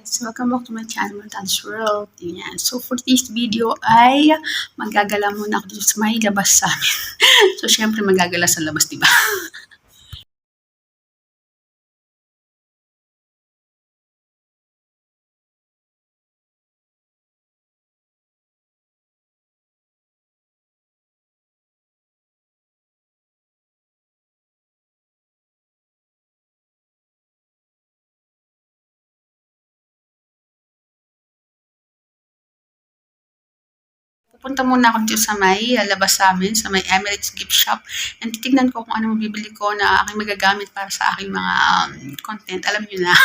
guys! Welcome back to my channel, Tad's World. Yan. So, for today's video ay magagala muna ako dito sa may labas sa amin. So, syempre magagala sa labas, diba? Pupunta muna ako dito sa may labas sa amin, sa may Emirates Gift Shop. And titignan ko kung ano mabibili ko na aking magagamit para sa aking mga content. Alam niyo na.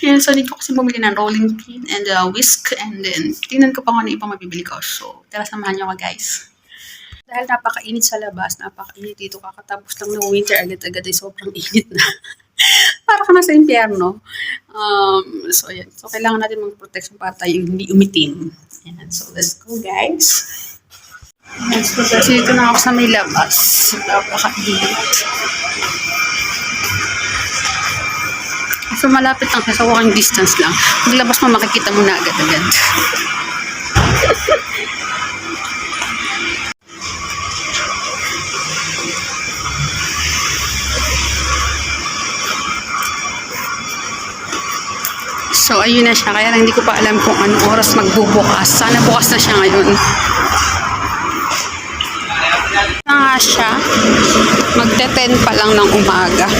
Yan, so need ko kasi bumili ng rolling pin and whisk. And then, tingnan ko pa kung ano ibang mabibili ko. So, tara samahan niyo ako guys. Dahil napakainit sa labas, napakainit dito, kakatapos lang ng winter, agad-agad ay sobrang init na. Para ka nasa impyerno. So, ayan. So, kailangan natin mag-protection para tayo hindi umitim. Ayan. So, let's go, guys. Ayan. So, kasi dito na ako sa may labas. Napaka-init. So, malapit lang sa walking distance lang. Paglabas mo, makikita mo na agad-agad. So, ayun na siya. Kaya lang hindi ko pa alam kung anong oras magbubukas. Sana bukas na siya ngayon. Na nga siya. Magte-10 pa lang ng umaga.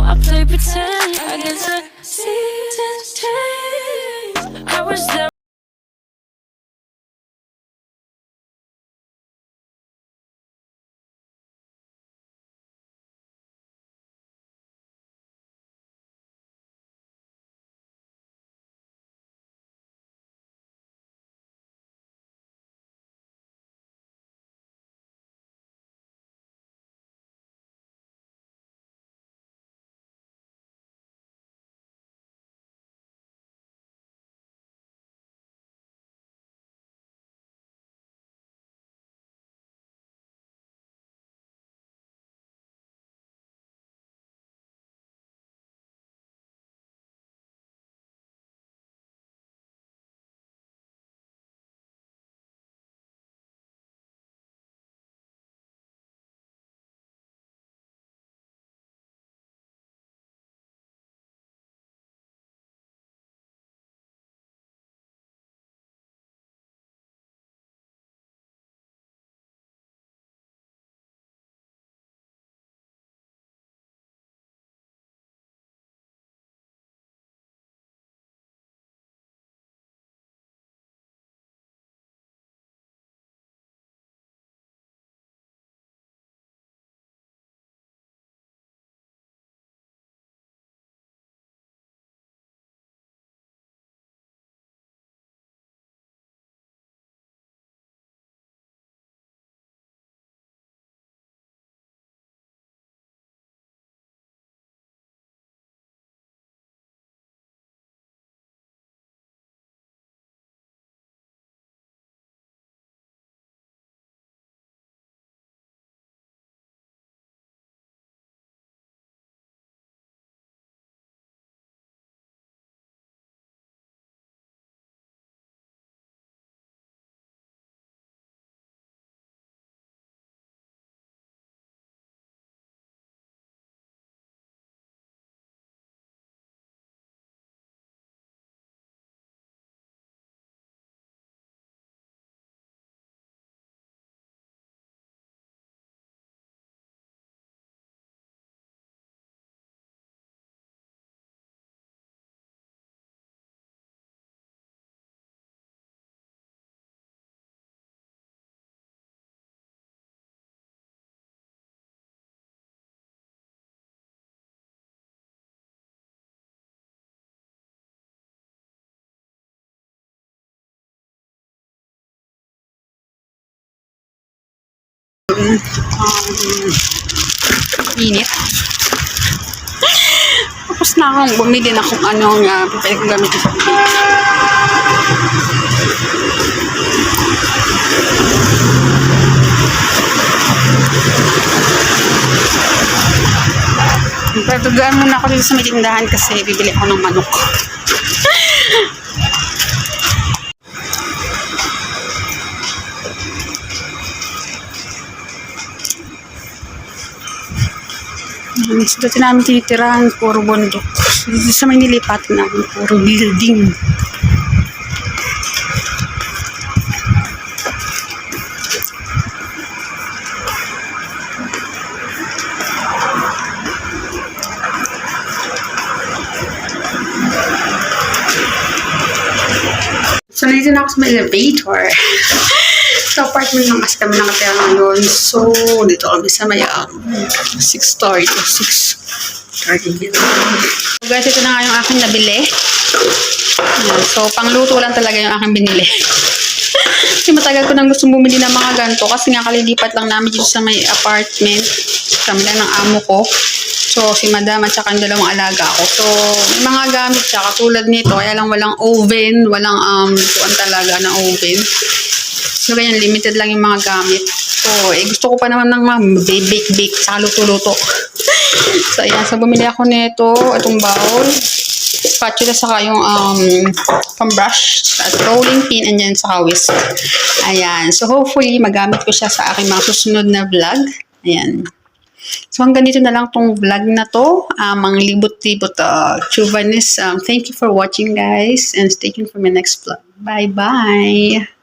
I play pretend. I guess the seasons change. I was there. Init. Tapos na akong bumili na kung anong pwede kong gamitin sa bibig. Pero gaan muna ako dito sa may tindahan kasi bibili ako ng manok. Dito namin tinitirahan, puro bundok. Dito sa may nilipat namin, puro building. So, nandito na ako sa may elevator. Sa apartment lang kasi kami nakatira ngayon. So, dito kami sa may 6 story to 6 story building. So, guys, ito na nga yung aking nabili. So, pangluto lang talaga yung aking binili. Kasi matagal ko nang gustong bumili ng mga ganito. Kasi nga kalilipat lang namin dito sa may apartment. Kami lang ng amo ko. So, si madam at saka ang dalawang alaga ko. So, may mga gamit siya katulad nito. Kaya lang walang oven. Walang lutuan talaga na oven. So, ganyan, limited lang yung mga gamit. So, gusto ko pa naman ng bake-bake, saka luto-luto. So, ayan. So, bumili ako nito, itong bowl, spatula, saka yung pang-brush, at rolling pin, and then saka whisk. Ayan. So, hopefully, magamit ko siya sa aking mga susunod na vlog. Ayan. So, hanggang dito na lang tong vlog na to. Ang libot-libot Chuvanis. Thank you for watching, guys. And stay tuned for my next vlog. Bye-bye!